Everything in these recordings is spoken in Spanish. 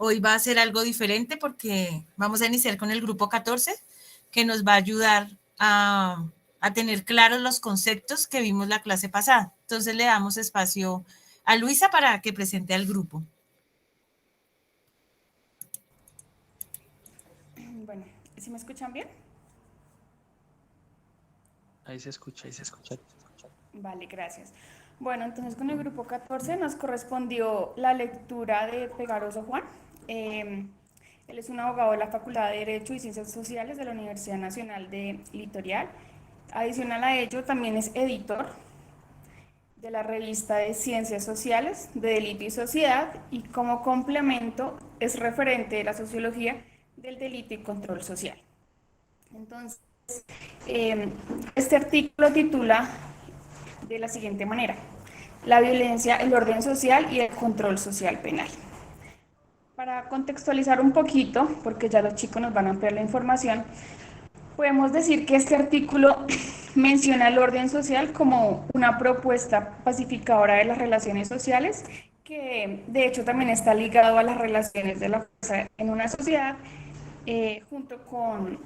hoy va a ser algo diferente porque vamos a iniciar con el grupo 14, que nos va a ayudar a tener claros los conceptos que vimos la clase pasada. Entonces le damos espacio a Luisa para que presente al grupo. Bueno, ¿sí me escuchan bien? Ahí se escucha, ahí se escucha. Vale, gracias. Bueno, entonces con el grupo 14 nos correspondió la lectura de Pegaroso Juan. Él es un abogado de la Facultad de Derecho y Ciencias Sociales de la Universidad Nacional de Litoral. Adicional a ello, también es editor de la revista de Ciencias Sociales de Delito y Sociedad, y como complemento es referente de la sociología del delito y control social. Entonces, este artículo titula de la siguiente manera: la violencia, el orden social y el control social penal. Para contextualizar un poquito, porque ya los chicos nos van a ampliar la información, podemos decir que este artículo menciona el orden social como una propuesta pacificadora de las relaciones sociales, que de hecho también está ligado a las relaciones de la fuerza en una sociedad, junto con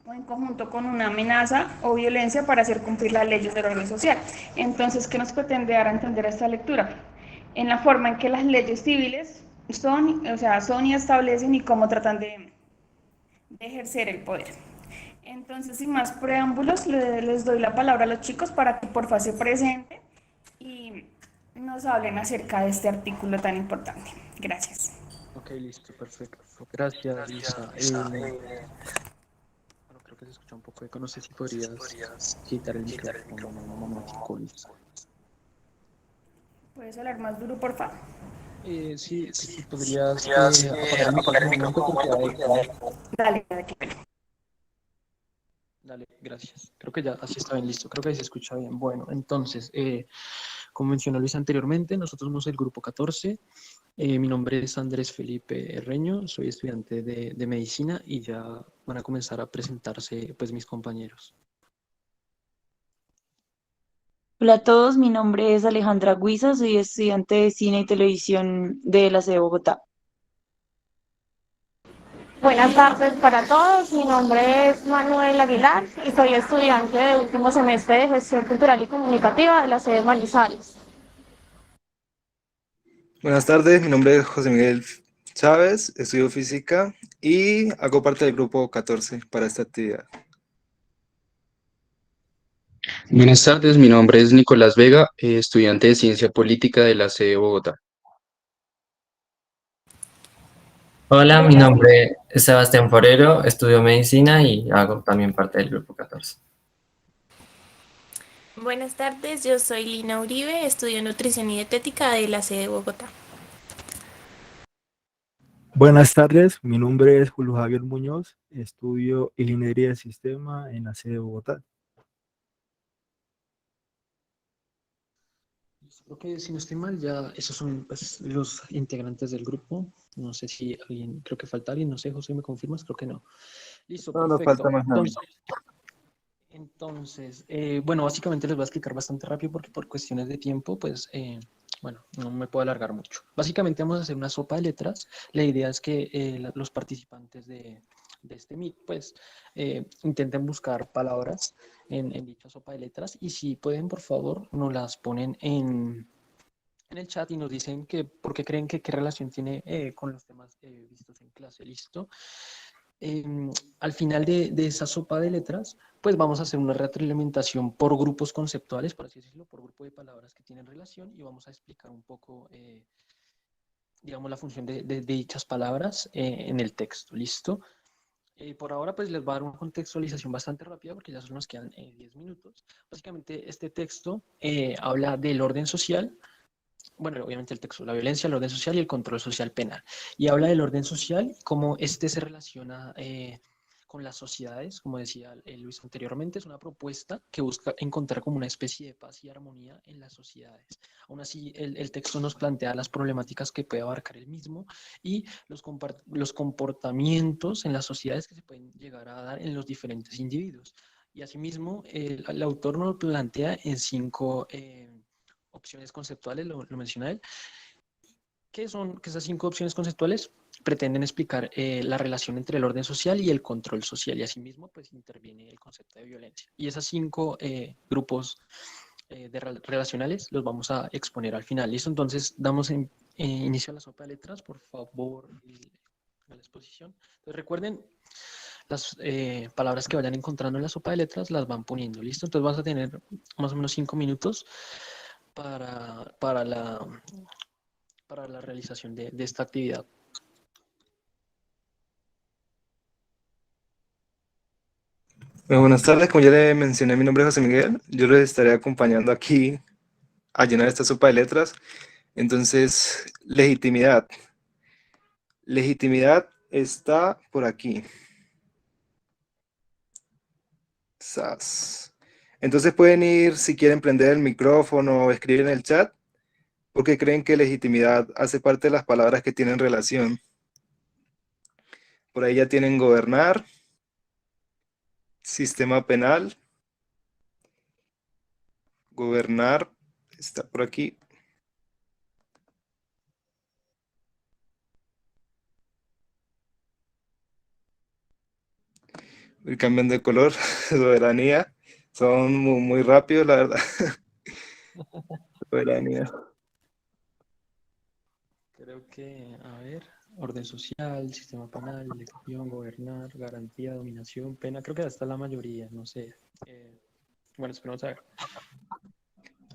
o en conjunto con una amenaza o violencia para hacer cumplir las leyes del orden social. Entonces, ¿qué nos pretende dar a entender esta lectura? En la forma en que las leyes civiles son y establecen y cómo tratan de ejercer el poder. Entonces, sin más preámbulos, les doy la palabra a los chicos para que por favor se presenten y nos hablen acerca de este artículo tan importante. Gracias. Ok, listo, perfecto. Gracias, Lisa. Bueno, creo que se escucha un poco eco. No sé si podrías quitar el micrófono un momentico, Lisa. ¿Puedes hablar más duro, por favor? Sí, si podrías apagar el micrófono un momento porque hay eco. Dale, dale. Dale, gracias. Creo que ya así está bien, listo. Creo que ahí se escucha bien. Bueno, entonces, como mencionó Luis anteriormente, nosotros somos el grupo 14. Mi nombre es Andrés Felipe Herreño, soy estudiante de medicina y ya van a comenzar a presentarse pues mis compañeros. Hola a todos, mi nombre es Alejandra Guiza, soy estudiante de cine y televisión de la sede de Bogotá. Buenas tardes para todos, mi nombre es Manuel Aguilar y soy estudiante de último semestre de Gestión Cultural y Comunicativa de la sede Manizales. Buenas tardes, mi nombre es José Miguel Chávez, estudio física y hago parte del grupo 14 para esta actividad. Buenas tardes, mi nombre es Nicolás Vega, estudiante de Ciencia Política de la sede de Bogotá. Hola, mi nombre es Sebastián Forero, estudio medicina y hago también parte del grupo 14. Buenas tardes, yo soy Lina Uribe, estudio nutrición y dietética de la sede de Bogotá. Buenas tardes, mi nombre es Julio Javier Muñoz, estudio Ingeniería de Sistema en la sede de Bogotá. Creo que si no estoy mal, ya esos son pues, los integrantes del grupo. No sé si alguien, creo que falta alguien, no sé, José, ¿me confirmas? Creo que no. Listo, No, no perfecto. falta más nada. Entonces, bueno, básicamente les voy a explicar bastante rápido porque por cuestiones de tiempo, pues, bueno, no me puedo alargar mucho. Básicamente vamos a hacer una sopa de letras. La idea es que los participantes de este Meet, pues, intenten buscar palabras en dicha sopa de letras y si pueden, por favor, nos las ponen en el chat y nos dicen que por qué creen que qué relación tiene con los temas vistos en clase. ¿Listo? Al final de esa sopa de letras, pues vamos a hacer una retroalimentación por grupos conceptuales, por así decirlo, por grupo de palabras que tienen relación y vamos a explicar un poco, digamos, la función de dichas palabras en el texto. ¿Listo? Por ahora, pues les voy a dar una contextualización bastante rápida porque ya solo nos quedan 10 minutos. Básicamente, este texto habla del orden social. Bueno, obviamente el texto, la violencia, el orden social y el control social penal. Y habla del orden social y cómo este se relaciona con las sociedades, como decía Luis anteriormente, es una propuesta que busca encontrar como una especie de paz y armonía en las sociedades. Aún así, el texto nos plantea las problemáticas que puede abarcar el mismo y los comportamientos en las sociedades que se pueden llegar a dar en los diferentes individuos. Y asimismo, el autor nos lo plantea en 5 opciones conceptuales, lo menciona él, ¿Qué son? Que esas 5 opciones conceptuales pretenden explicar la relación entre el orden social y el control social, y asimismo pues interviene el concepto de violencia. Y esas 5 grupos relacionales los vamos a exponer al final. ¿Listo? Entonces damos inicio a la sopa de letras, por favor, a la exposición. Entonces recuerden, las palabras que vayan encontrando en la sopa de letras las van poniendo. ¿Listo? Entonces vas a tener más o menos 5 minutos para la realización de esta actividad. Buenas tardes, como ya le mencioné, mi nombre es José Miguel. Yo les estaré acompañando aquí a llenar esta sopa de letras. Entonces, legitimidad. Legitimidad está por aquí. Sas. Entonces pueden ir, si quieren, prender el micrófono o escribir en el chat, porque creen que legitimidad hace parte de las palabras que tienen relación. Por ahí ya tienen gobernar, sistema penal, gobernar, está por aquí. Y cambian de color, soberanía, son muy rápidos, la verdad. Soberanía. Creo que, a ver, orden social, sistema penal, elección, gobernar, garantía, dominación, pena, creo que hasta la mayoría, no sé. Bueno, esperamos a ver.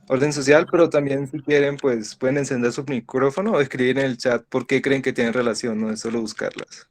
Orden social, pero también si quieren, pues pueden encender su micrófono o escribir en el chat por qué creen que tienen relación, no es solo buscarlas.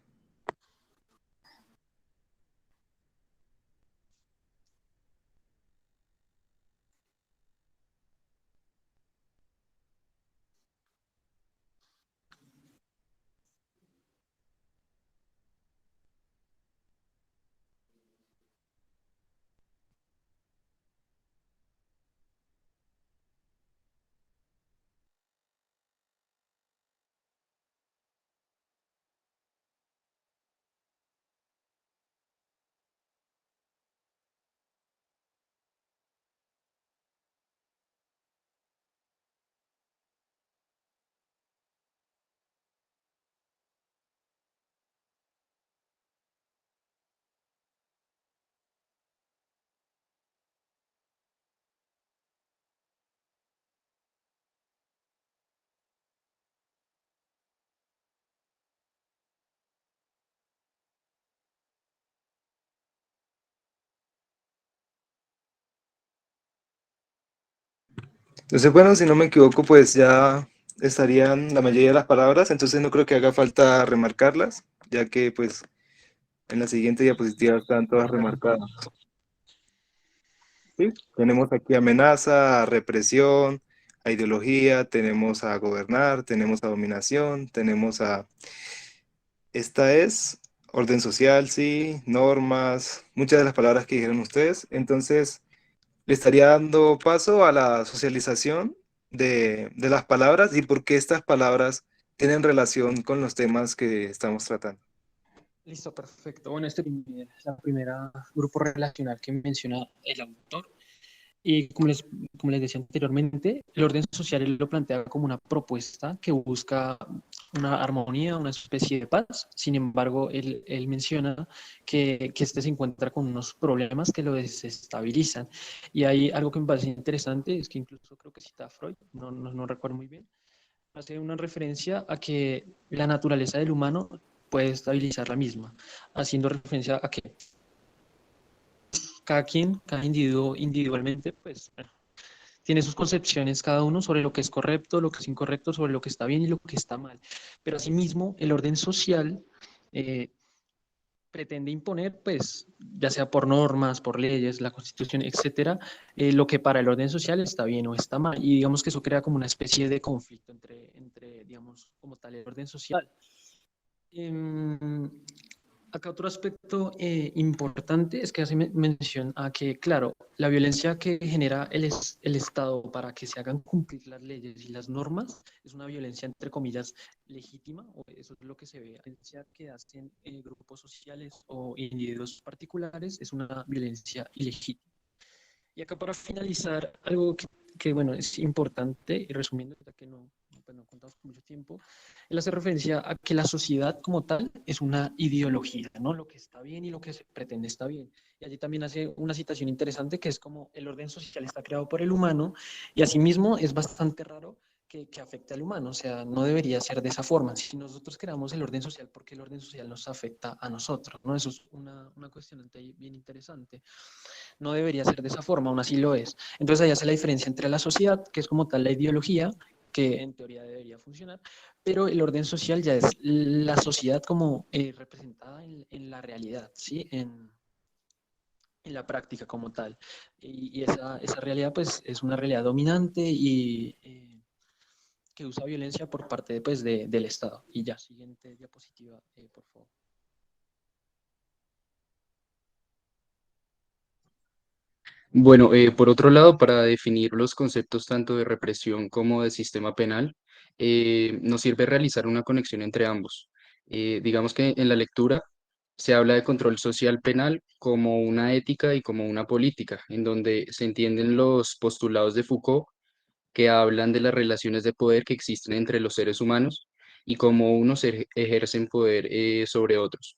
Entonces, bueno, si no me equivoco, pues ya estarían la mayoría de las palabras, entonces no creo que haga falta remarcarlas, ya que pues en la siguiente diapositiva están todas remarcadas. ¿Sí? Tenemos aquí amenaza, a represión, a ideología, tenemos a gobernar, tenemos a dominación, tenemos a... Esta es orden social, sí, normas, muchas de las palabras que dijeron ustedes. Entonces, le estaría dando paso a la socialización de las palabras y por qué estas palabras tienen relación con los temas que estamos tratando. Listo, perfecto. Bueno, este es la primera grupo relacional que menciona el autor. Y como les decía anteriormente, el orden social él lo plantea como una propuesta que busca una armonía, una especie de paz. Sin embargo, él menciona que este se encuentra con unos problemas que lo desestabilizan. Y hay algo que me parece interesante, es que incluso creo que cita a Freud, no recuerdo muy bien, hace una referencia a que la naturaleza del humano puede estabilizar la misma, haciendo referencia a que cada individuo individualmente, pues, bueno, tiene sus concepciones cada uno sobre lo que es correcto, lo que es incorrecto, sobre lo que está bien y lo que está mal. Pero asimismo, el orden social pretende imponer, pues, ya sea por normas, por leyes, la Constitución, etcétera, lo que para el orden social está bien o está mal. Y digamos que eso crea como una especie de conflicto entre digamos, como tal, el orden social. Acá otro aspecto importante es que hace mención a que, claro, la violencia que genera el Estado para que se hagan cumplir las leyes y las normas es una violencia, entre comillas, legítima, o eso es lo que se ve. La violencia que hacen grupos sociales o individuos particulares es una violencia ilegítima. Y acá para finalizar, algo que bueno, es importante, y resumiendo, ya que no bueno, contamos con mucho tiempo, él hace referencia a que la sociedad como tal es una ideología, ¿no? Lo que está bien y lo que se pretende está bien. Y allí también hace una citación interesante que es como el orden social está creado por el humano y asimismo es bastante raro que afecte al humano, o sea, no debería ser de esa forma. Si nosotros creamos el orden social, ¿por qué el orden social nos afecta a nosotros? ¿No? Eso es una cuestionante ahí bien interesante. No debería ser de esa forma, aún así lo es. Entonces ahí hace la diferencia entre la sociedad, que es como tal la ideología, que en teoría debería funcionar, pero el orden social ya es la sociedad como representada en la realidad, ¿sí? En la práctica como tal. Y esa realidad pues es una realidad dominante y que usa violencia por parte pues, del Estado. Y ya, siguiente diapositiva, por favor. Bueno, por otro lado, para definir los conceptos tanto de represión como de sistema penal, nos sirve realizar una conexión entre ambos. Digamos que en la lectura se habla de control social penal como una ética y como una política, en donde se entienden los postulados de Foucault que hablan de las relaciones de poder que existen entre los seres humanos y cómo unos ejercen poder sobre otros.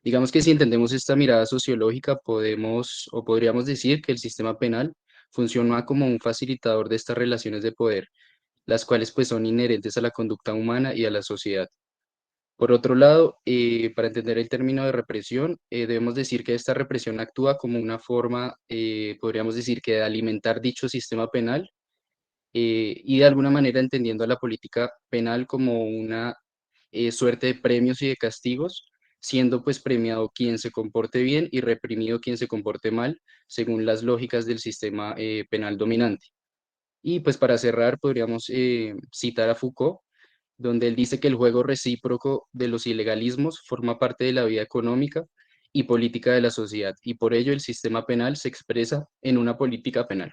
Digamos que si entendemos esta mirada sociológica, podemos o podríamos decir que el sistema penal funciona como un facilitador de estas relaciones de poder, las cuales pues son inherentes a la conducta humana y a la sociedad. Por otro lado, para entender el término de represión, debemos decir que esta represión actúa como una forma, podríamos decir que de alimentar dicho sistema penal y de alguna manera entendiendo a la política penal como una suerte de premios y de castigos, siendo pues premiado quien se comporte bien y reprimido quien se comporte mal, según las lógicas del sistema penal dominante. Y pues para cerrar, podríamos citar a Foucault, donde él dice que el juego recíproco de los ilegalismos forma parte de la vida económica y política de la sociedad, y por ello el sistema penal se expresa en una política penal.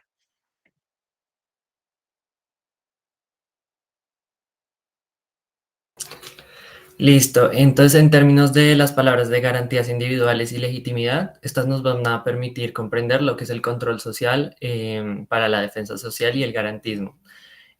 Listo. Entonces, en términos de las palabras de garantías individuales y legitimidad, estas nos van a permitir comprender lo que es el control social para la defensa social y el garantismo.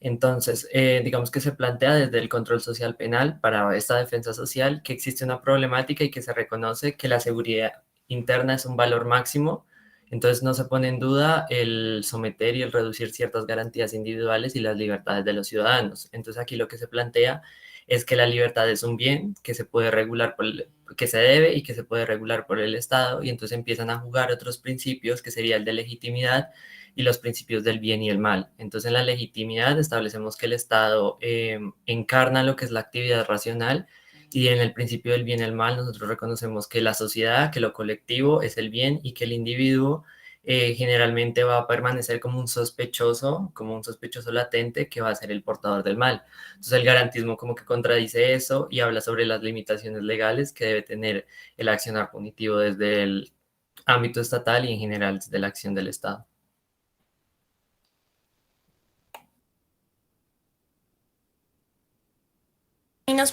Entonces, digamos que se plantea desde el control social penal para esta defensa social que existe una problemática y que se reconoce que la seguridad interna es un valor máximo. Entonces, no se pone en duda el someter y el reducir ciertas garantías individuales y las libertades de los ciudadanos. Entonces, aquí lo que se plantea es que la libertad es un bien que se puede regular que se debe y que se puede regular por el Estado, y entonces empiezan a jugar otros principios que sería el de legitimidad y los principios del bien y el mal. Entonces, en la legitimidad establecemos que el Estado encarna lo que es la actividad racional, y en el principio del bien y el mal nosotros reconocemos que la sociedad, que lo colectivo es el bien y que el individuo generalmente va a permanecer como un sospechoso latente que va a ser el portador del mal. Entonces el garantismo como que contradice eso y habla sobre las limitaciones legales que debe tener el accionar punitivo desde el ámbito estatal y en general desde la acción del Estado.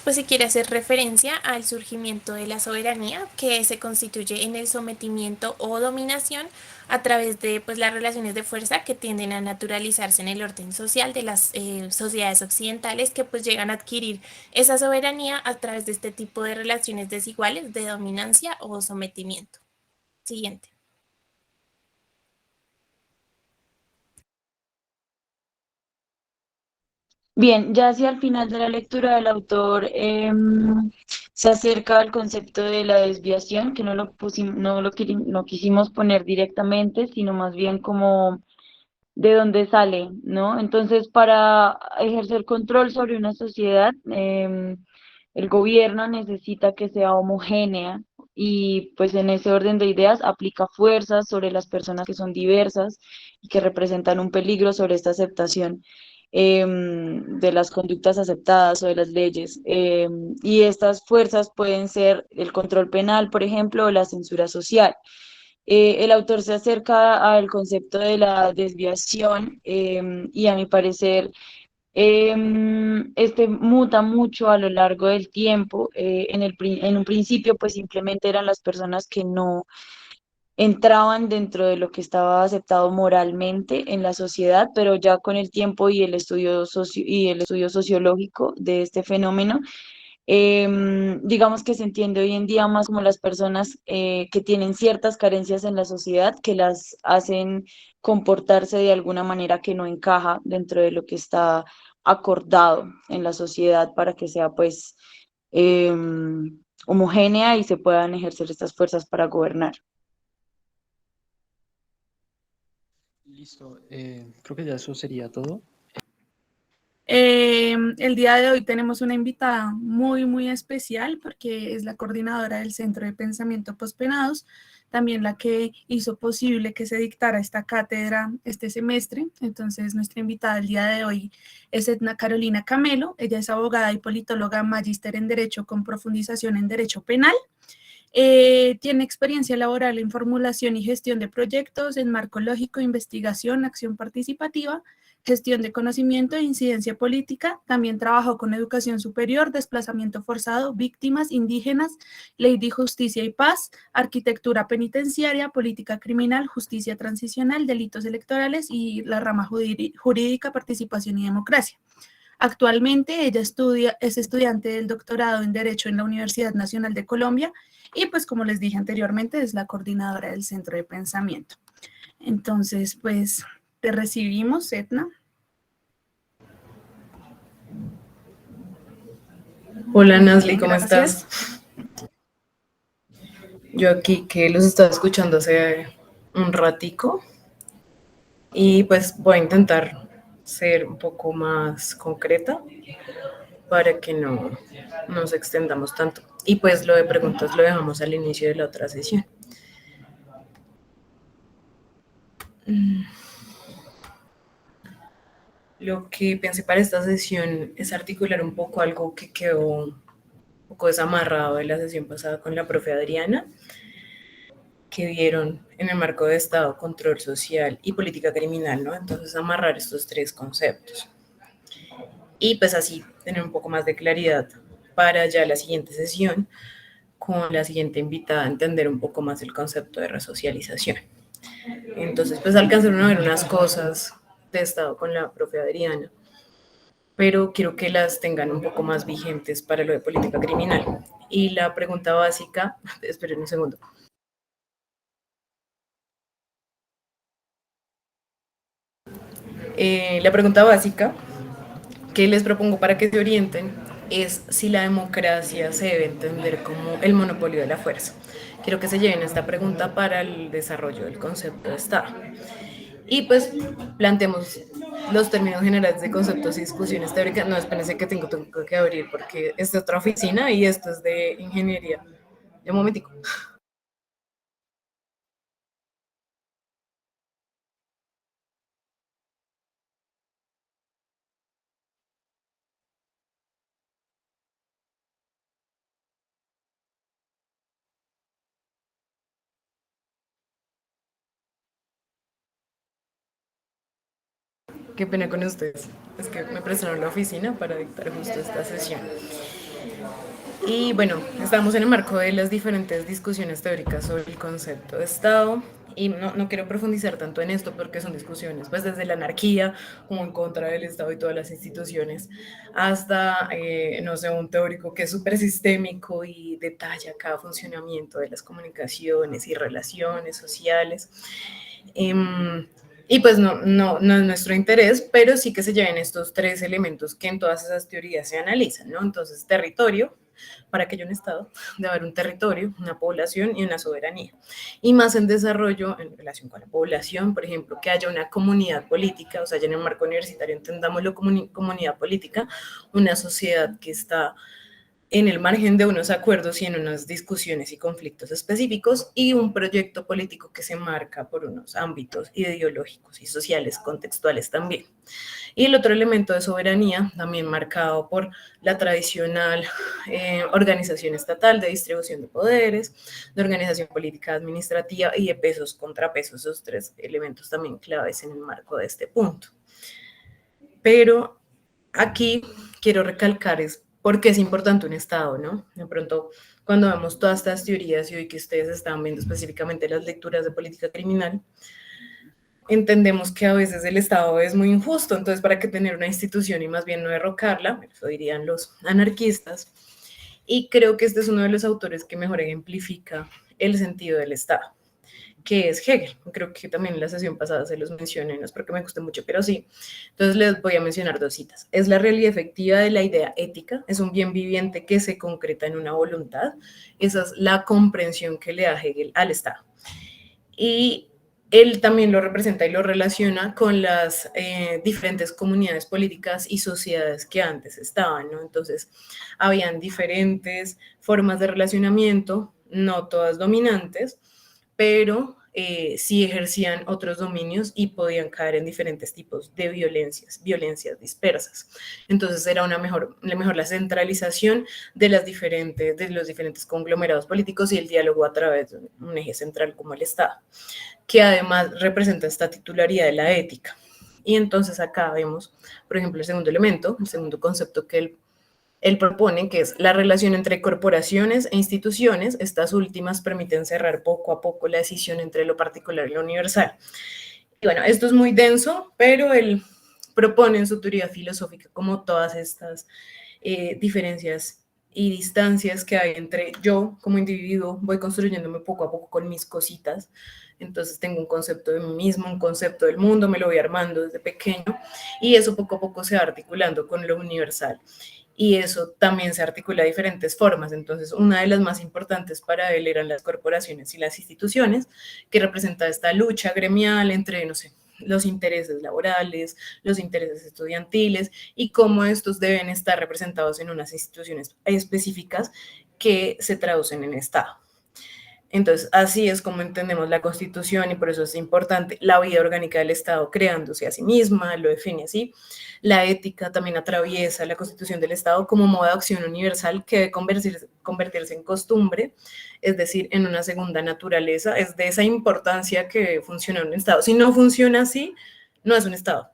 Pues se quiere hacer referencia al surgimiento de la soberanía que se constituye en el sometimiento o dominación a través de pues, las relaciones de fuerza que tienden a naturalizarse en el orden social de las sociedades occidentales que pues llegan a adquirir esa soberanía a través de este tipo de relaciones desiguales de dominancia o sometimiento. Siguiente. Bien, ya hacia el final de la lectura del autor se acerca al concepto de la desviación, que no quisimos poner directamente, sino más bien como de dónde sale, ¿no? Entonces, para ejercer control sobre una sociedad, el gobierno necesita que sea homogénea y pues en ese orden de ideas aplica fuerzas sobre las personas que son diversas y que representan un peligro sobre esta aceptación de las conductas aceptadas o de las leyes. Y estas fuerzas pueden ser el control penal, por ejemplo, o la censura social. El autor se acerca al concepto de la desviación y a mi parecer este muta mucho a lo largo del tiempo. En un principio pues simplemente eran las personas que no entraban dentro de lo que estaba aceptado moralmente en la sociedad, pero ya con el tiempo y el estudio sociológico de este fenómeno, digamos que se entiende hoy en día más como las personas que tienen ciertas carencias en la sociedad que las hacen comportarse de alguna manera que no encaja dentro de lo que está acordado en la sociedad para que sea pues homogénea y se puedan ejercer estas fuerzas para gobernar. Listo, creo que ya eso sería todo. El día de hoy tenemos una invitada muy especial porque es la coordinadora del Centro de Pensamiento Pospenados, también la que hizo posible que se dictara esta cátedra este semestre. Entonces, nuestra invitada el día de hoy es Edna Carolina Camelo. Ella es abogada y politóloga, magíster en Derecho con profundización en Derecho Penal. Tiene experiencia laboral en formulación y gestión de proyectos en marco lógico, investigación, acción participativa, gestión de conocimiento e incidencia política. También trabajó con educación superior, desplazamiento forzado, víctimas indígenas, ley de justicia y paz, arquitectura penitenciaria, política criminal, justicia transicional, delitos electorales y la rama jurídica, participación y democracia. Actualmente ella es estudiante del doctorado en Derecho en la Universidad Nacional de Colombia y pues como les dije anteriormente es la coordinadora del Centro de Pensamiento. Entonces pues te recibimos, Edna. Hola Nasli, ¿cómo Gracias. estás? Yo aquí que los estaba escuchando hace un ratico y pues voy a intentar ser un poco más concreta para que no nos extendamos tanto. Y pues lo de preguntas lo dejamos al inicio de la otra sesión. Lo que pensé para esta sesión es articular un poco algo que quedó un poco desamarrado de la sesión pasada con la profe Adriana, que vieron en el marco de Estado, control social y política criminal, ¿no? Entonces, amarrar estos tres conceptos. Y pues así tener un poco más de claridad para ya la siguiente sesión, con la siguiente invitada, entender un poco más el concepto de resocialización. Entonces, pues alcanzaron a ver unas cosas de Estado con la profe Adriana, pero quiero que las tengan un poco más vigentes para lo de política criminal. Y la pregunta básica, esperen un segundo. La pregunta básica que les propongo para que se orienten es si la democracia se debe entender como el monopolio de la fuerza. Quiero que se lleven esta pregunta para el desarrollo del concepto de Estado. Y pues planteemos los términos generales de conceptos y discusiones teóricas. No, espérense que tengo que abrir porque esta es otra oficina y esto es de ingeniería. Un momentico. Qué pena con ustedes. Es que me prestaron la oficina para dictar justo esta sesión. Y bueno, estamos en el marco de las diferentes discusiones teóricas sobre el concepto de Estado. Y no quiero profundizar tanto en esto porque son discusiones, pues desde la anarquía, como en contra del Estado y todas las instituciones, hasta, no sé, un teórico que es súper sistémico y detalla cada funcionamiento de las comunicaciones y relaciones sociales. Y pues no es nuestro interés, pero sí que se lleven estos tres elementos que en todas esas teorías se analizan, ¿no? Entonces, territorio, para que haya un Estado, debe haber un territorio, una población y una soberanía. Y más en desarrollo, en relación con la población, por ejemplo, que haya una comunidad política, o sea, ya en el marco universitario entendámoslo como comunidad política, una sociedad que está en el margen de unos acuerdos y en unas discusiones y conflictos específicos, y un proyecto político que se marca por unos ámbitos ideológicos y sociales contextuales también. Y el otro elemento de soberanía, también marcado por la tradicional organización estatal de distribución de poderes, de organización política administrativa y de pesos contrapesos, esos tres elementos también claves en el marco de este punto. Pero aquí quiero recalcar es por qué es importante un Estado, ¿no? De pronto, cuando vemos todas estas teorías y hoy que ustedes están viendo específicamente las lecturas de política criminal, entendemos que a veces el Estado es muy injusto, entonces para qué tener una institución y más bien no derrocarla, eso dirían los anarquistas, y creo que este es uno de los autores que mejor ejemplifica el sentido del Estado, que es Hegel. Creo que también en la sesión pasada se los mencioné, no es porque me guste mucho, pero sí. Entonces les voy a mencionar dos citas. Es la realidad efectiva de la idea ética, es un bien viviente que se concreta en una voluntad. Esa es la comprensión que le da Hegel al Estado. Y él también lo representa y lo relaciona con las diferentes comunidades políticas y sociedades que antes estaban, ¿no? Entonces, habían diferentes formas de relacionamiento, no todas dominantes, pero sí ejercían otros dominios y podían caer en diferentes tipos de violencias dispersas. Entonces era mejor la centralización de los diferentes conglomerados políticos y el diálogo a través de un eje central como el Estado, que además representa esta titularidad de la ética. Y entonces acá vemos, por ejemplo, el segundo elemento, el segundo concepto que él propone, que es la relación entre corporaciones e instituciones. Estas últimas permiten cerrar poco a poco la decisión entre lo particular y lo universal. Y bueno, esto es muy denso, pero él propone en su teoría filosófica como todas estas diferencias y distancias que hay entre yo como individuo, voy construyéndome poco a poco con mis cositas. Entonces tengo un concepto de mí mismo, un concepto del mundo, me lo voy armando desde pequeño y eso poco a poco se va articulando con lo universal. Y eso también se articula de diferentes formas. Entonces, una de las más importantes para él eran las corporaciones y las instituciones, que representa esta lucha gremial entre, no sé, los intereses laborales, los intereses estudiantiles y cómo estos deben estar representados en unas instituciones específicas que se traducen en Estado. Entonces, así es como entendemos la Constitución y por eso es importante la vida orgánica del Estado creándose a sí misma, lo define así. La ética también atraviesa la Constitución del Estado como modo de acción universal que debe convertirse en costumbre, es decir, en una segunda naturaleza. Es de esa importancia que funciona un Estado. Si no funciona así, no es un Estado.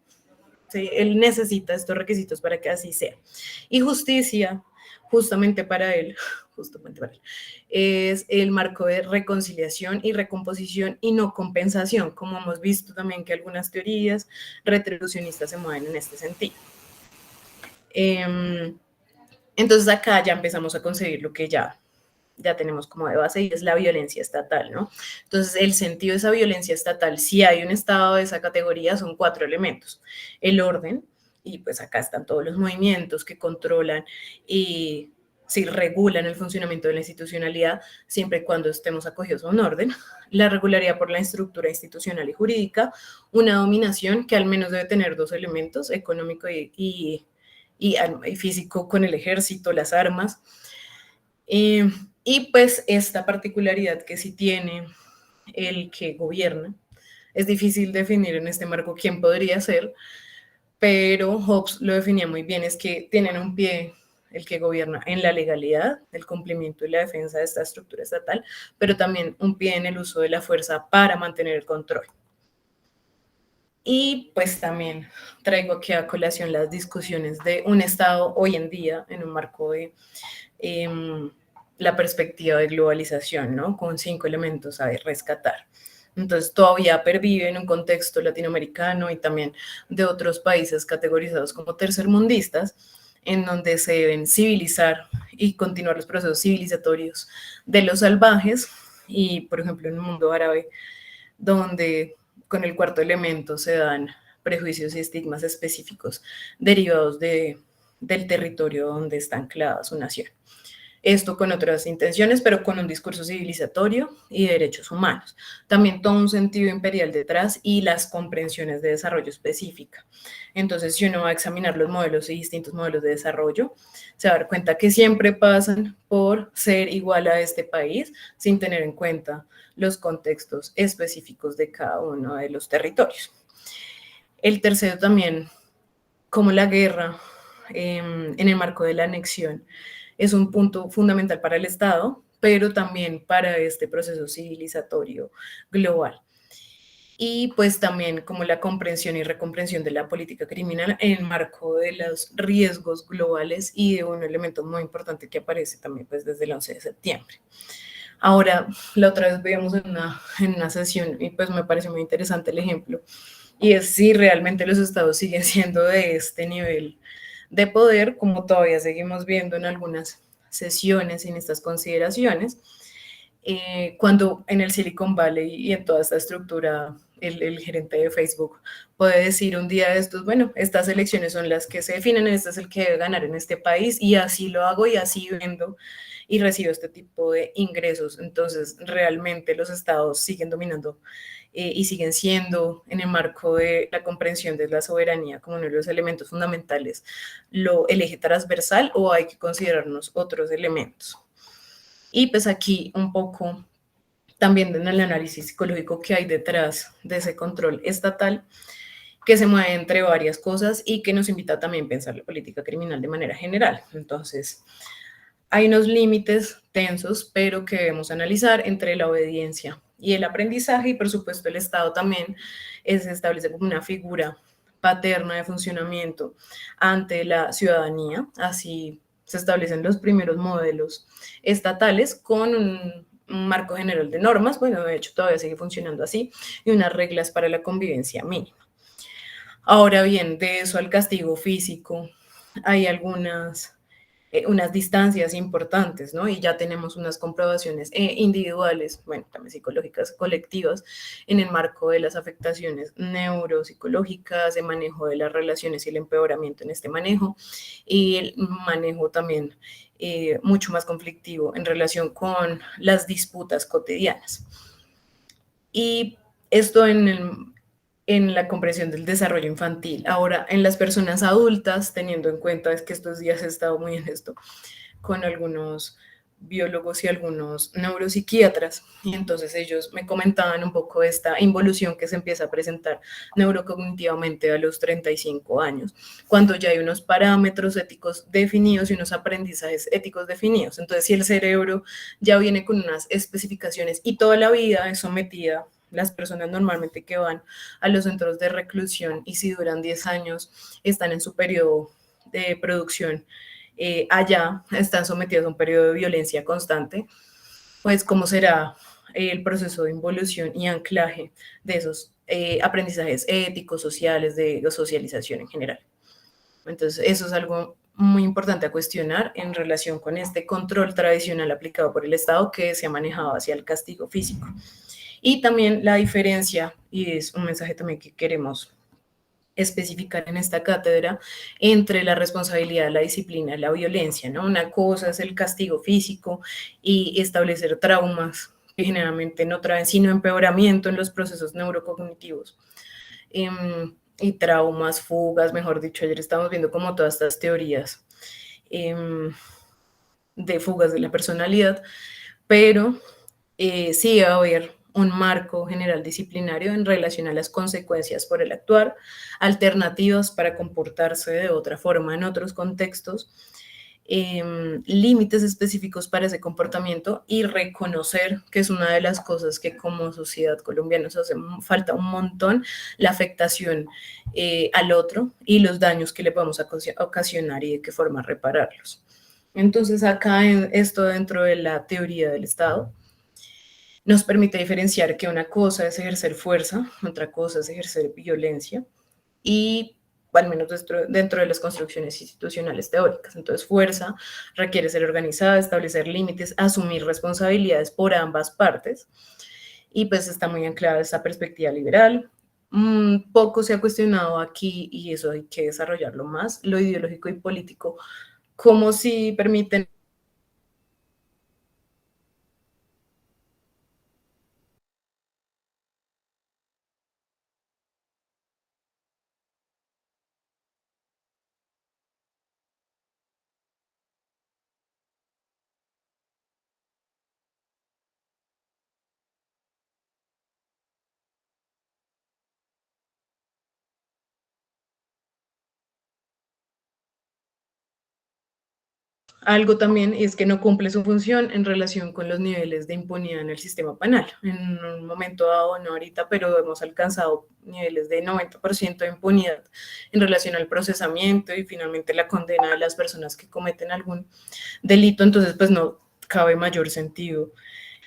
¿Sí? Él necesita estos requisitos para que así sea. Y justicia, justamente para él, es el marco de reconciliación y recomposición y no compensación, como hemos visto también que algunas teorías retribucionistas se mueven en este sentido. Entonces acá ya empezamos a conseguir lo que ya tenemos como de base y es la violencia estatal, ¿no? Entonces el sentido de esa violencia estatal, si hay un Estado de esa categoría, son 4 elementos. El orden, y pues acá están todos los movimientos que controlan y sí regulan el funcionamiento de la institucionalidad, siempre y cuando estemos acogidos a un orden, la regularidad por la estructura institucional y jurídica, una dominación que al menos debe tener 2 elementos, económico y físico con el ejército, las armas, y pues esta particularidad que sí tiene el que gobierna, es difícil definir en este marco quién podría ser, pero Hobbes lo definía muy bien, es que tienen un pie el que gobierna en la legalidad, el cumplimiento y la defensa de esta estructura estatal, pero también un pie en el uso de la fuerza para mantener el control. Y pues también traigo aquí a colación las discusiones de un Estado hoy en día en un marco de la perspectiva de globalización, ¿no? Con 5 elementos a rescatar. Entonces todavía pervive en un contexto latinoamericano y también de otros países categorizados como tercermundistas, en donde se deben civilizar y continuar los procesos civilizatorios de los salvajes y, por ejemplo, en el mundo árabe, donde con el 4º elemento se dan prejuicios y estigmas específicos derivados del territorio donde está anclada su nación. Esto con otras intenciones, pero con un discurso civilizatorio y de derechos humanos. También todo un sentido imperial detrás y las comprensiones de desarrollo específica. Entonces, si uno va a examinar los modelos y distintos modelos de desarrollo, se va a dar cuenta que siempre pasan por ser igual a este país, sin tener en cuenta los contextos específicos de cada uno de los territorios. El tercero también, como la guerra en el marco de la anexión, es un punto fundamental para el Estado, pero también para este proceso civilizatorio global. y pues también como la comprensión y recomprensión de la política criminal en el marco de los riesgos globales y de un elemento muy importante que aparece también pues desde el 11 de septiembre. Ahora, la otra vez veíamos en una sesión y pues me pareció muy interesante el ejemplo, y es si realmente los estados siguen siendo de este nivel de poder, como todavía seguimos viendo en algunas sesiones y en estas consideraciones, cuando en el Silicon Valley y en toda esta estructura el gerente de Facebook puede decir un día de estos, bueno, estas elecciones son las que se definen, este es el que debe ganar en este país y así lo hago y así vendo y recibo este tipo de ingresos. Entonces, realmente los estados siguen dominando y siguen siendo, en el marco de la comprensión de la soberanía como uno de los elementos fundamentales, el eje transversal, o hay que considerarnos otros elementos. Y pues aquí un poco también en el análisis psicológico que hay detrás de ese control estatal, que se mueve entre varias cosas y que nos invita también a pensar la política criminal de manera general. Entonces, hay unos límites tensos, pero que debemos analizar entre la obediencia y el aprendizaje, y por supuesto el Estado también se establece como una figura paterna de funcionamiento ante la ciudadanía. Así se establecen los primeros modelos estatales con un marco general de normas, bueno, de hecho todavía sigue funcionando así, y unas reglas para la convivencia mínima. Ahora bien, de eso al castigo físico, hay unas distancias importantes, ¿no? Y ya tenemos unas comprobaciones individuales, bueno, también psicológicas, colectivas, en el marco de las afectaciones neuropsicológicas, de manejo de las relaciones y el empeoramiento en este manejo, y el manejo también mucho más conflictivo en relación con las disputas cotidianas. Y esto en la comprensión del desarrollo infantil. Ahora, en las personas adultas, teniendo en cuenta es que estos días he estado muy en esto con algunos biólogos y algunos neuropsiquiatras, y entonces ellos me comentaban un poco esta involución que se empieza a presentar neurocognitivamente a los 35 años, cuando ya hay unos parámetros éticos definidos y unos aprendizajes éticos definidos. Entonces, si el cerebro ya viene con unas especificaciones y toda la vida es sometida, las personas normalmente que van a los centros de reclusión y si duran 10 años están en su periodo de producción, allá están sometidos a un periodo de violencia constante, pues cómo será el proceso de involución y anclaje de esos aprendizajes éticos, sociales, de socialización en general. Entonces, eso es algo muy importante a cuestionar en relación con este control tradicional aplicado por el Estado que se ha manejado hacia el castigo físico. Y también la diferencia, y es un mensaje también que queremos especificar en esta cátedra, entre la responsabilidad, la disciplina y la violencia, ¿no? Una cosa es el castigo físico y establecer traumas que generalmente no traen sino empeoramiento en los procesos neurocognitivos. Y traumas, fugas, mejor dicho, ayer estamos viendo como todas estas teorías de fugas de la personalidad, pero sí va a haber un marco general disciplinario en relación a las consecuencias por el actuar, alternativas para comportarse de otra forma en otros contextos, límites específicos para ese comportamiento y reconocer que es una de las cosas que como sociedad colombiana nos hace falta un montón, la afectación al otro y los daños que le podemos ocasionar y de qué forma repararlos. Entonces acá esto dentro de la teoría del Estado nos permite diferenciar que una cosa es ejercer fuerza, otra cosa es ejercer violencia, y al menos dentro de las construcciones institucionales teóricas. Entonces, fuerza requiere ser organizada, establecer límites, asumir responsabilidades por ambas partes, y pues está muy anclada esa perspectiva liberal. Poco se ha cuestionado aquí, y eso hay que desarrollarlo más, lo ideológico y político, como si permiten algo también es que no cumple su función en relación con los niveles de impunidad en el sistema penal. En un momento dado, no ahorita, pero hemos alcanzado niveles de 90% de impunidad en relación al procesamiento y finalmente la condena de las personas que cometen algún delito, entonces pues no cabe mayor sentido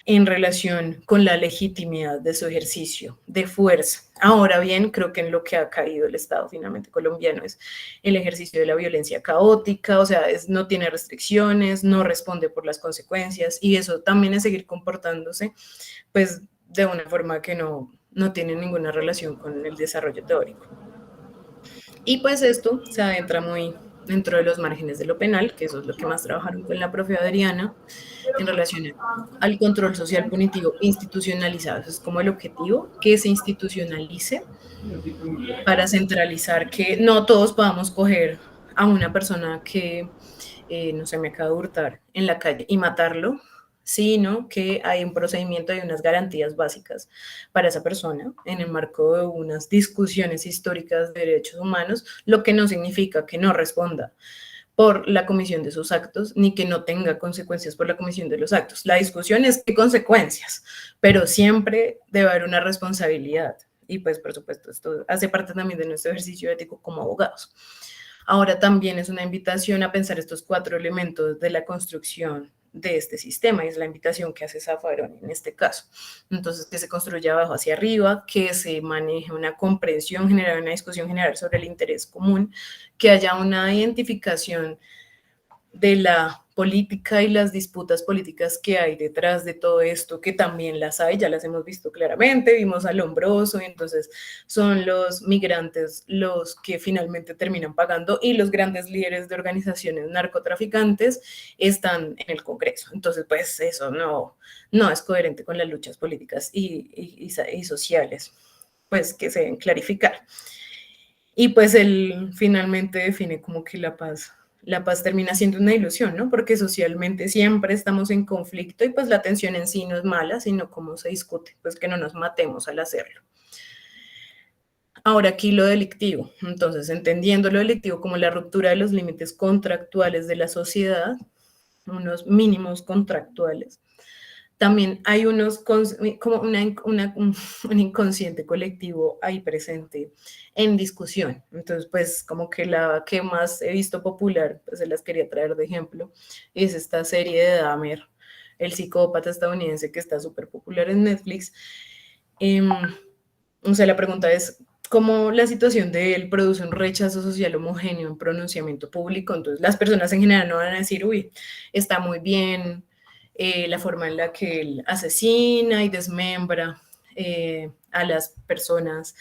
en relación con la legitimidad de su ejercicio de fuerza. Ahora bien, creo que en lo que ha caído el Estado finalmente colombiano es el ejercicio de la violencia caótica, o sea, no tiene restricciones, no responde por las consecuencias, y eso también es seguir comportándose pues de una forma que no tiene ninguna relación con el desarrollo teórico. Y pues esto se adentra muy dentro de los márgenes de lo penal, que eso es lo que más trabajaron con la profe Adriana, en relación al control social punitivo institucionalizado. Eso es como el objetivo, que se institucionalice para centralizar que no todos podamos coger a una persona que, no sé, me acaba de hurtar en la calle y matarlo, sino que hay un procedimiento y unas garantías básicas para esa persona en el marco de unas discusiones históricas de derechos humanos, lo que no significa que no responda por la comisión de sus actos, ni que no tenga consecuencias por la comisión de los actos. La discusión es qué consecuencias, pero siempre debe haber una responsabilidad. Y pues, por supuesto, esto hace parte también de nuestro ejercicio ético como abogados. Ahora también es una invitación a pensar estos 4 elementos de la construcción de este sistema, y es la invitación que hace Zaffaroni en este caso. Entonces, que se construya abajo hacia arriba, que se maneje una comprensión general, una discusión general sobre el interés común, que haya una identificación de la política y las disputas políticas que hay detrás de todo esto, que también las hay, ya las hemos visto claramente, vimos a Lombroso, y entonces son los migrantes los que finalmente terminan pagando, y los grandes líderes de organizaciones narcotraficantes están en el Congreso. Entonces, pues eso no es coherente con las luchas políticas y sociales, pues que se deben clarificar. Y pues él finalmente define como que la paz termina siendo una ilusión, ¿no? Porque socialmente siempre estamos en conflicto, y pues la tensión en sí no es mala, sino cómo se discute, pues que no nos matemos al hacerlo. Ahora aquí lo delictivo. Entonces, entendiendo lo delictivo como la ruptura de los límites contractuales de la sociedad, unos mínimos contractuales, también hay como un inconsciente colectivo ahí presente en discusión. Entonces, pues como que la que más he visto popular, pues se las quería traer de ejemplo, es esta serie de Dahmer, el psicópata estadounidense, que está súper popular en Netflix. O sea, la pregunta es cómo la situación de él produce un rechazo social homogéneo en pronunciamiento público. Entonces, las personas en general no van a decir, uy, está muy bien la forma en la que él asesina y desmembra a las personas,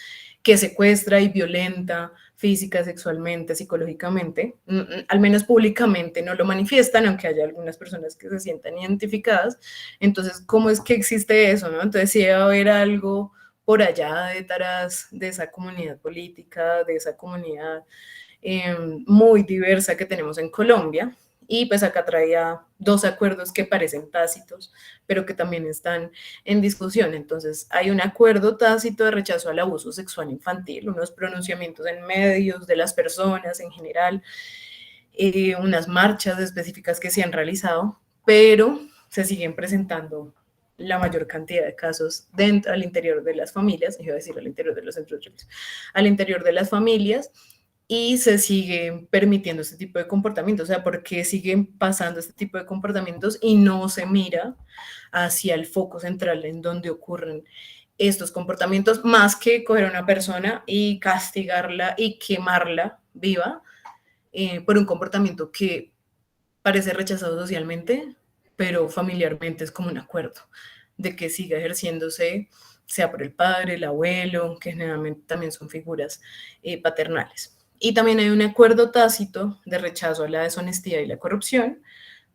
que secuestra y violenta física, sexualmente, psicológicamente. Al menos públicamente no lo manifiestan, aunque haya algunas personas que se sientan identificadas. Entonces, ¿cómo es que existe eso, no? Entonces, sí debe haber algo por allá detrás de esa comunidad política, de esa comunidad muy diversa que tenemos en Colombia. Y pues acá traía 2 acuerdos que parecen tácitos, pero que también están en discusión. Entonces, hay un acuerdo tácito de rechazo al abuso sexual infantil, unos pronunciamientos en medios de las personas en general, unas marchas específicas que se han realizado, pero se siguen presentando la mayor cantidad de casos al interior de las familias, iba a decir al interior de los centros de al interior de las familias, y se sigue permitiendo este tipo de comportamientos. O sea, ¿por qué siguen pasando este tipo de comportamientos y no se mira hacia el foco central en donde ocurren estos comportamientos, más que coger a una persona y castigarla y quemarla viva por un comportamiento que parece rechazado socialmente, pero familiarmente es como un acuerdo de que siga ejerciéndose, sea por el padre, el abuelo, que generalmente también son figuras paternales. Y también hay un acuerdo tácito de rechazo a la deshonestidad y la corrupción,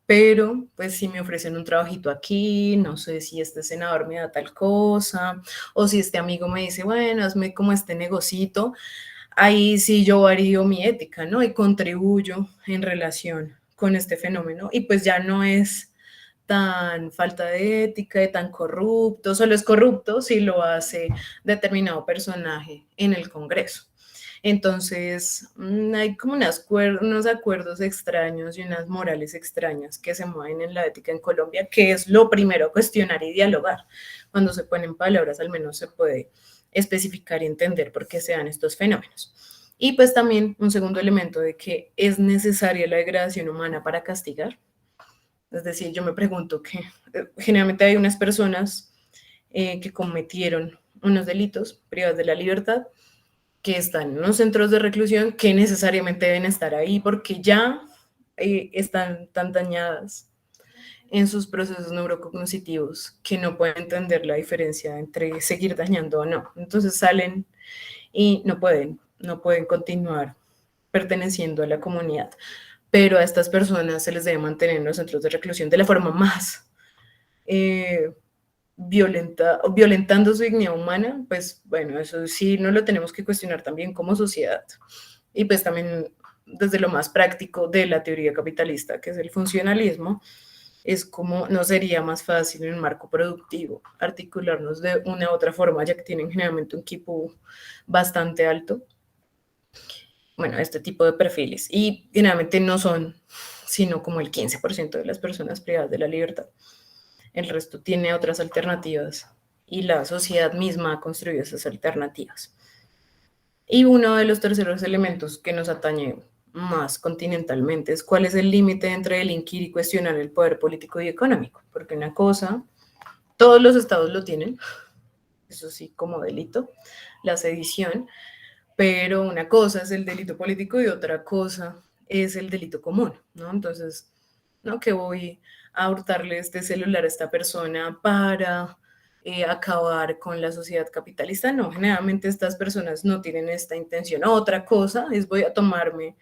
pero pues si me ofrecen un trabajito aquí, no sé si este senador me da tal cosa, o si este amigo me dice, bueno, hazme como este negocito, ahí sí yo varío mi ética, ¿no? Y contribuyo en relación con este fenómeno, y pues ya no es tan falta de ética, de tan corrupto, solo es corrupto si lo hace determinado personaje en el Congreso. Entonces, hay como unos acuerdos extraños y unas morales extrañas que se mueven en la ética en Colombia, que es lo primero a cuestionar y dialogar. Cuando se ponen palabras, al menos se puede especificar y entender por qué se dan estos fenómenos. Y pues también un segundo elemento de que es necesaria la degradación humana para castigar. Es decir, yo me pregunto que generalmente hay unas personas que cometieron unos delitos privados de la libertad, que están en unos centros de reclusión que necesariamente deben estar ahí porque ya están tan dañadas en sus procesos neurocognitivos que no pueden entender la diferencia entre seguir dañando o no. Entonces salen y no pueden continuar perteneciendo a la comunidad. Pero a estas personas se les debe mantener en los centros de reclusión de la forma más violentando su dignidad humana, pues bueno, eso sí no lo tenemos que cuestionar también como sociedad. Y pues también desde lo más práctico de la teoría capitalista, que es el funcionalismo, es como no sería más fácil en el marco productivo articularnos de una u otra forma, ya que tienen generalmente un equipo bastante alto. Bueno, este tipo de perfiles. Y generalmente no son sino como el 15% de las personas privadas de la libertad. El resto tiene otras alternativas y la sociedad misma ha construido esas alternativas. Y uno de los terceros elementos que nos atañe más continentalmente es cuál es el límite entre delinquir y cuestionar el poder político y económico. Porque una cosa, todos los estados lo tienen, eso sí, como delito, la sedición, pero una cosa es el delito político y otra cosa es el delito común, ¿no? Entonces, ¿no? Que voy a hurtarle este celular a esta persona para acabar con la sociedad capitalista. No, generalmente estas personas no tienen esta intención. Otra cosa es voy a tomarme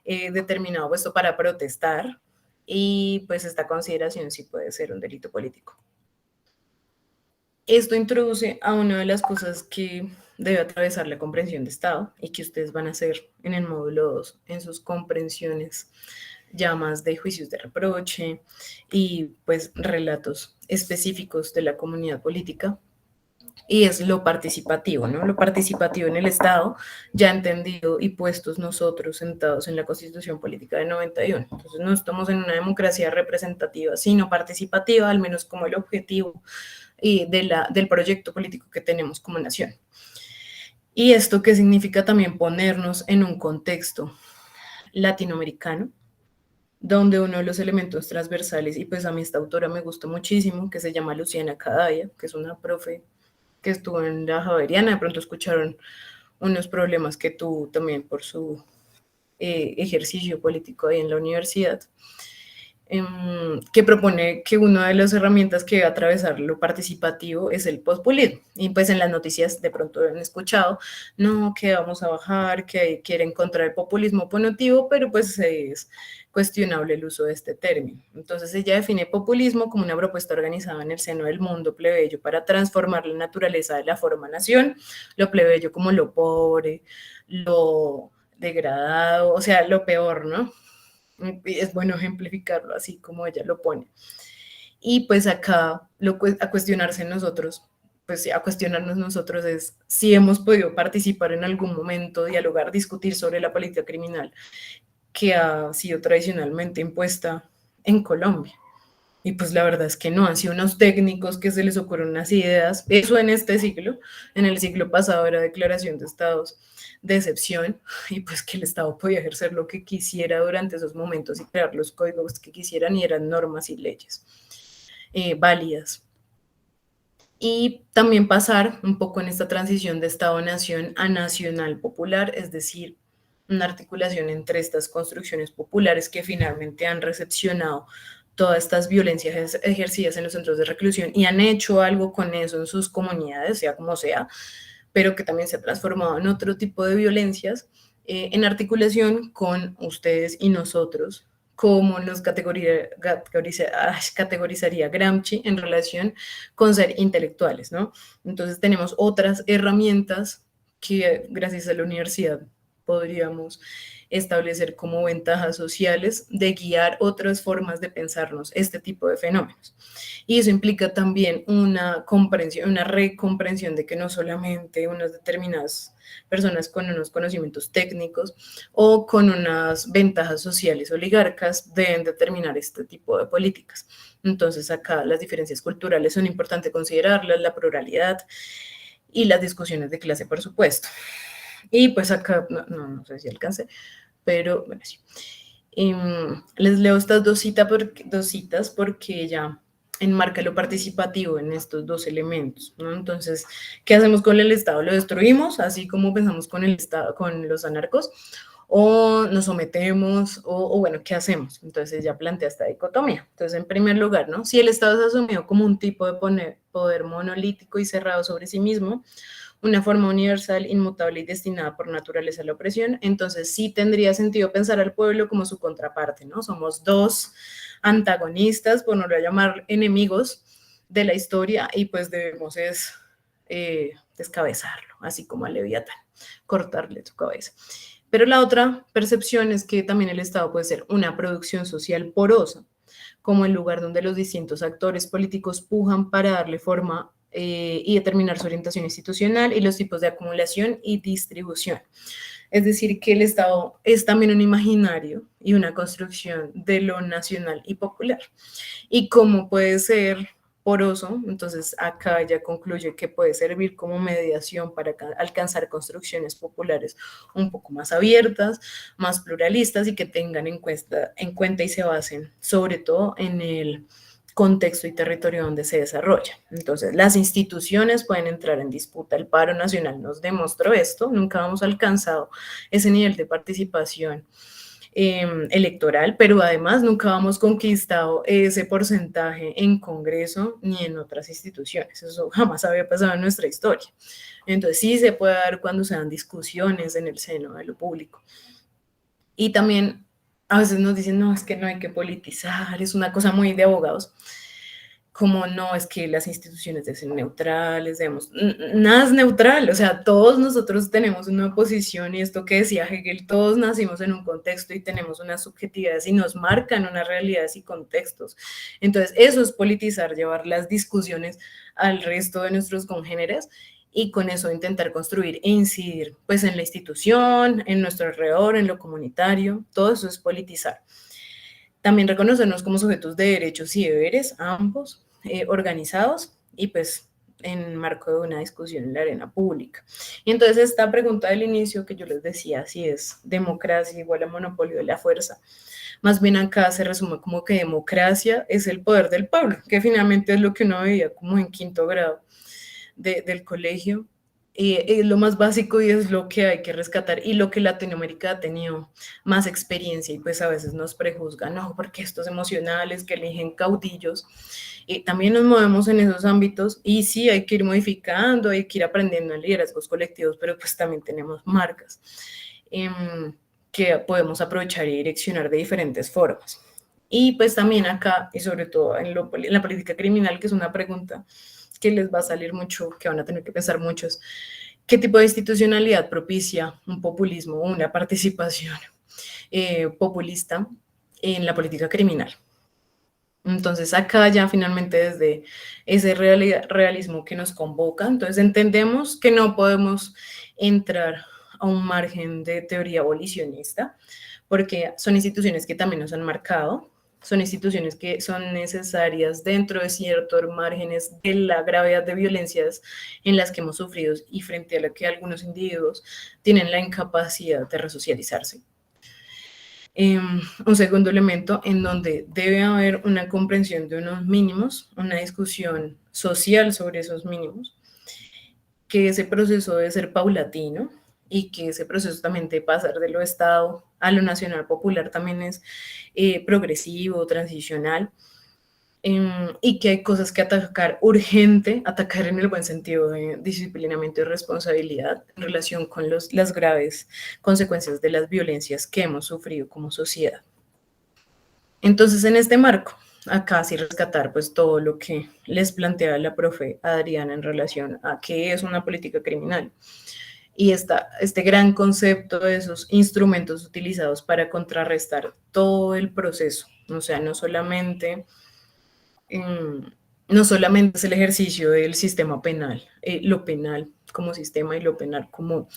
determinado puesto para protestar y pues esta consideración sí puede ser un delito político. Esto introduce a una de las cosas que debe atravesar la comprensión de Estado y que ustedes van a hacer en el módulo 2, en sus comprensiones ya más de juicios de reproche y pues relatos específicos de la comunidad política, y es lo participativo, ¿no? Lo participativo en el Estado, ya entendido y puestos nosotros sentados en la Constitución Política de 91. Entonces no estamos en una democracia representativa, sino participativa, al menos como el objetivo del proyecto político que tenemos como nación. Y esto que significa también ponernos en un contexto latinoamericano, donde uno de los elementos transversales, y pues a mí esta autora me gusta muchísimo, que se llama Luciana Cadaya, que es una profe que estuvo en la Javeriana, de pronto escucharon unos problemas que tuvo también por su ejercicio político ahí en la universidad, que propone que una de las herramientas que va a atravesar lo participativo es el populismo. Y pues en las noticias de pronto han escuchado, no, que vamos a bajar, que quieren contra el populismo punitivo, pero pues es cuestionable el uso de este término. Entonces ella define populismo como una propuesta organizada en el seno del mundo plebeyo para transformar la naturaleza de la forma nación, lo plebeyo como lo pobre, lo degradado, o sea, lo peor, ¿no? Es bueno ejemplificarlo así como ella lo pone. Y pues acá a cuestionarse nosotros, pues a cuestionarnos nosotros es si hemos podido participar en algún momento, dialogar, discutir sobre la política criminal que ha sido tradicionalmente impuesta en Colombia. Y pues la verdad es que no, han sido unos técnicos que se les ocurren unas ideas, eso en este siglo, en el siglo pasado era declaración de estados de excepción, y pues que el Estado podía ejercer lo que quisiera durante esos momentos y crear los códigos que quisieran, y eran normas y leyes válidas. Y también pasar un poco en esta transición de Estado-Nación a nacional-popular, es decir, una articulación entre estas construcciones populares que finalmente han recepcionado todas estas violencias ejercidas en los centros de reclusión y han hecho algo con eso en sus comunidades, sea como sea, pero que también se ha transformado en otro tipo de violencias, en articulación con ustedes y nosotros, como nos categorizaría Gramsci en relación con ser intelectuales, ¿no? Entonces tenemos otras herramientas que gracias a la universidad podríamos establecer como ventajas sociales de guiar otras formas de pensarnos este tipo de fenómenos. Y eso implica también una comprensión, una recomprensión de que no solamente unas determinadas personas con unos conocimientos técnicos o con unas ventajas sociales oligarcas deben determinar este tipo de políticas. Entonces acá las diferencias culturales son importantes considerarlas, la pluralidad y las discusiones de clase, por supuesto. Y pues acá, no sé si alcancé, pero bueno, sí. Les leo estas dos citas porque ya enmarca lo participativo en estos dos elementos, ¿no? Entonces, ¿qué hacemos con el Estado? ¿Lo destruimos, así como pensamos con el Estado, con los anarcos? ¿O nos sometemos? O bueno, ¿qué hacemos? Entonces ya plantea esta dicotomía. Entonces, en primer lugar, ¿no? Si el Estado es asumido como un tipo de poder monolítico y cerrado sobre sí mismo, una forma universal, inmutable y destinada por naturaleza a la opresión, entonces sí tendría sentido pensar al pueblo como su contraparte, ¿no? Somos dos antagonistas, por no llamar enemigos de la historia, y pues debemos descabezarlo, así como a Leviatán, cortarle su cabeza. Pero la otra percepción es que también el Estado puede ser una producción social porosa, como el lugar donde los distintos actores políticos pujan para darle forma y determinar su orientación institucional y los tipos de acumulación y distribución. Es decir, que el Estado es también un imaginario y una construcción de lo nacional y popular. Y cómo puede ser poroso, entonces acá ya concluye que puede servir como mediación para alcanzar construcciones populares un poco más abiertas, más pluralistas y que tengan en cuenta y se basen sobre todo en el contexto y territorio donde se desarrolla. Entonces, las instituciones pueden entrar en disputa. El paro nacional nos demostró esto, nunca hemos alcanzado ese nivel de participación electoral, pero además nunca hemos conquistado ese porcentaje en Congreso ni en otras instituciones. Eso jamás había pasado en nuestra historia. Entonces, sí se puede dar cuando se dan discusiones en el seno de lo público. Y también a veces nos dicen, no, es que no hay que politizar, es una cosa muy de abogados. Como no, es que las instituciones deben ser neutrales, nada es neutral, o sea, todos nosotros tenemos una posición y esto que decía Hegel, todos nacimos en un contexto y tenemos unas subjetividades y nos marcan unas realidades y contextos. Entonces, eso es politizar, llevar las discusiones al resto de nuestros congéneres y con eso intentar construir e incidir pues en la institución, en nuestro alrededor, en lo comunitario, todo eso es politizar. También reconocernos como sujetos de derechos y deberes, ambos, organizados y pues en marco de una discusión en la arena pública. Y entonces esta pregunta del inicio que yo les decía, si es democracia igual a monopolio de la fuerza, más bien acá se resume como que democracia es el poder del pueblo, que finalmente es lo que uno veía como en quinto grado del colegio, es lo más básico y es lo que hay que rescatar y lo que Latinoamérica ha tenido más experiencia y pues a veces nos prejuzgan, no, porque estos emocionales que eligen caudillos, también nos movemos en esos ámbitos y sí hay que ir modificando, hay que ir aprendiendo en liderazgos colectivos, pero pues también tenemos marcas que podemos aprovechar y direccionar de diferentes formas. Y pues también acá, y sobre todo en la política criminal, que es una pregunta que les va a salir mucho, que van a tener que pensar muchos, ¿qué tipo de institucionalidad propicia un populismo o una participación populista en la política criminal? Entonces acá ya finalmente desde ese realismo que nos convoca, entonces entendemos que no podemos entrar a un margen de teoría abolicionista, porque son instituciones que también nos han marcado, son instituciones que son necesarias dentro de ciertos márgenes de la gravedad de violencias en las que hemos sufrido y frente a la que algunos individuos tienen la incapacidad de resocializarse. Un segundo elemento en donde debe haber una comprensión de unos mínimos, una discusión social sobre esos mínimos, que ese proceso debe ser paulatino, y que ese proceso también de pasar de lo Estado a lo nacional popular también es progresivo, transicional, y que hay cosas que atacar urgente, atacar en el buen sentido de disciplinamiento y responsabilidad en relación con las graves consecuencias de las violencias que hemos sufrido como sociedad. Entonces, en este marco, acá sí rescatar pues todo lo que les planteaba la profe Adriana en relación a qué es una política criminal. y este gran concepto de esos instrumentos utilizados para contrarrestar todo el proceso. O sea, no solamente es el ejercicio del sistema penal, lo penal como sistema y lo penal como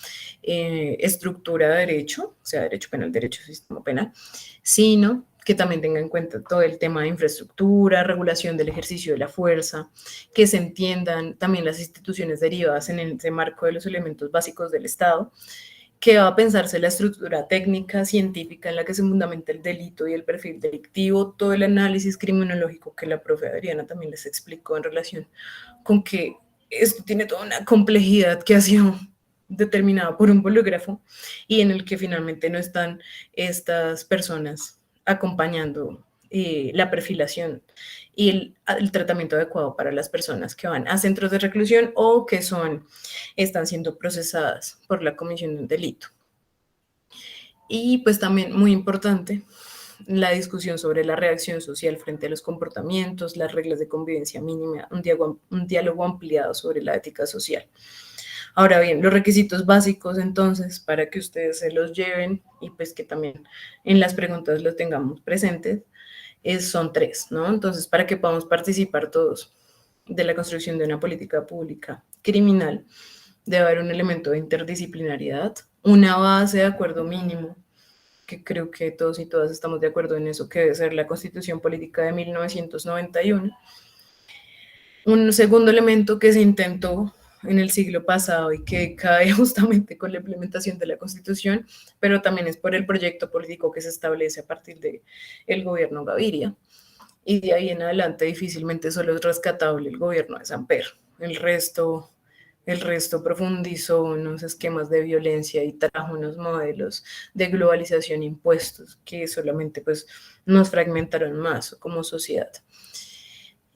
estructura de derecho, o sea, derecho penal, derecho sistema penal, sino que también tenga en cuenta todo el tema de infraestructura, regulación del ejercicio de la fuerza, que se entiendan también las instituciones derivadas en ese marco de los elementos básicos del Estado, que va a pensarse la estructura técnica, científica en la que se fundamenta el delito y el perfil delictivo, todo el análisis criminológico que la profe Adriana también les explicó en relación con que esto tiene toda una complejidad que ha sido determinada por un bolígrafo y en el que finalmente no están estas personas acompañando la perfilación y el tratamiento adecuado para las personas que van a centros de reclusión o que están siendo procesadas por la comisión de un delito. Y pues también muy importante, la discusión sobre la reacción social frente a los comportamientos, las reglas de convivencia mínima, un diálogo ampliado sobre la ética social. Ahora bien, los requisitos básicos entonces para que ustedes se los lleven y pues que también en las preguntas los tengamos presentes son 3, ¿no? Entonces, para que podamos participar todos de la construcción de una política pública criminal, debe haber un elemento de interdisciplinariedad, una base de acuerdo mínimo, que creo que todos y todas estamos de acuerdo en eso, que debe ser la Constitución Política de 1991. Un segundo elemento que se intentó en el siglo pasado y que cae justamente con la implementación de la Constitución, pero también es por el proyecto político que se establece a partir del gobierno Gaviria. Y de ahí en adelante difícilmente solo es rescatable el gobierno de Samper. El resto profundizó unos esquemas de violencia y trajo unos modelos de globalización impuestos que solamente pues nos fragmentaron más como sociedad.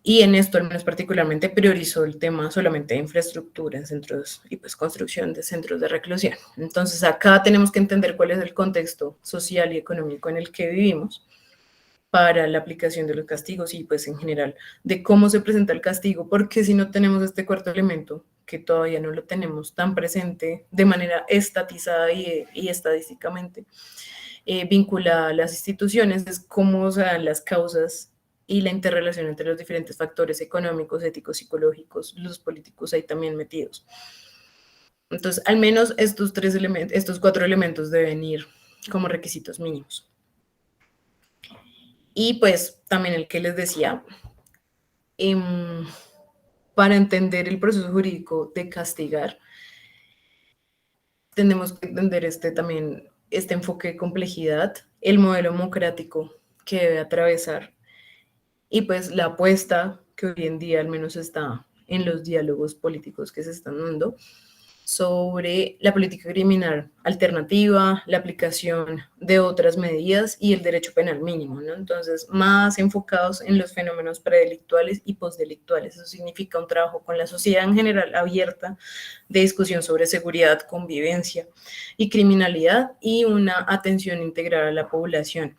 Y en esto, al menos particularmente, priorizó el tema solamente de infraestructura en centros y pues construcción de centros de reclusión. Entonces acá tenemos que entender cuál es el contexto social y económico en el que vivimos para la aplicación de los castigos y pues en general de cómo se presenta el castigo, porque si no tenemos este cuarto elemento, que todavía no lo tenemos tan presente de manera estatizada y estadísticamente vinculada a las instituciones, es cómo se dan las causas y la interrelación entre los diferentes factores económicos, éticos, psicológicos, los políticos ahí también metidos. Entonces, al menos estos 4 elementos deben ir como requisitos mínimos. Y pues también el que les decía, para entender el proceso jurídico de castigar, tenemos que entender también este enfoque de complejidad, el modelo democrático que debe atravesar y pues la apuesta que hoy en día al menos está en los diálogos políticos que se están dando sobre la política criminal alternativa, la aplicación de otras medidas y el derecho penal mínimo, ¿no? Entonces, más enfocados en los fenómenos predelictuales y postdelictuales. Eso significa un trabajo con la sociedad en general abierta de discusión sobre seguridad, convivencia y criminalidad y una atención integral a la población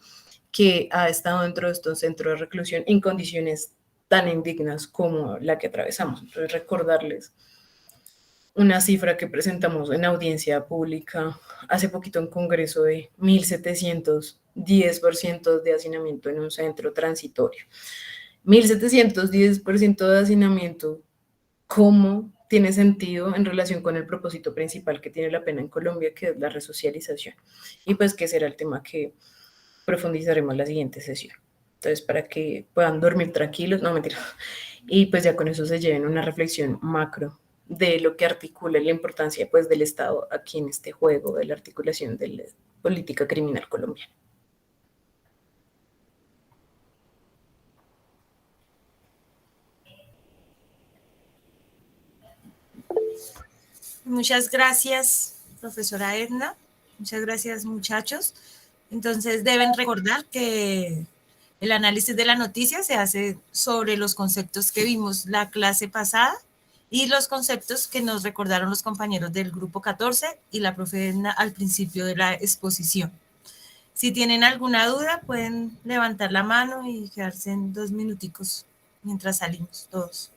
que ha estado dentro de estos centros de reclusión en condiciones tan indignas como la que atravesamos. Entonces, recordarles una cifra que presentamos en audiencia pública hace poquito en Congreso de 1.710% de hacinamiento en un centro transitorio. 1.710% de hacinamiento, ¿cómo tiene sentido en relación con el propósito principal que tiene la pena en Colombia, que es la resocialización? Y pues que será el tema que profundizaremos en la siguiente sesión. Entonces, para que puedan dormir tranquilos, no, mentira. Y pues ya con eso se lleven una reflexión macro de lo que articula la importancia pues del Estado aquí en este juego de la articulación de la política criminal colombiana. Muchas gracias, profesora Edna. Muchas gracias, muchachos. Entonces, deben recordar que el análisis de la noticia se hace sobre los conceptos que vimos la clase pasada y los conceptos que nos recordaron los compañeros del grupo 14 y la profe Edna al principio de la exposición. Si tienen alguna duda, pueden levantar la mano y quedarse en 2 minuticos mientras salimos todos.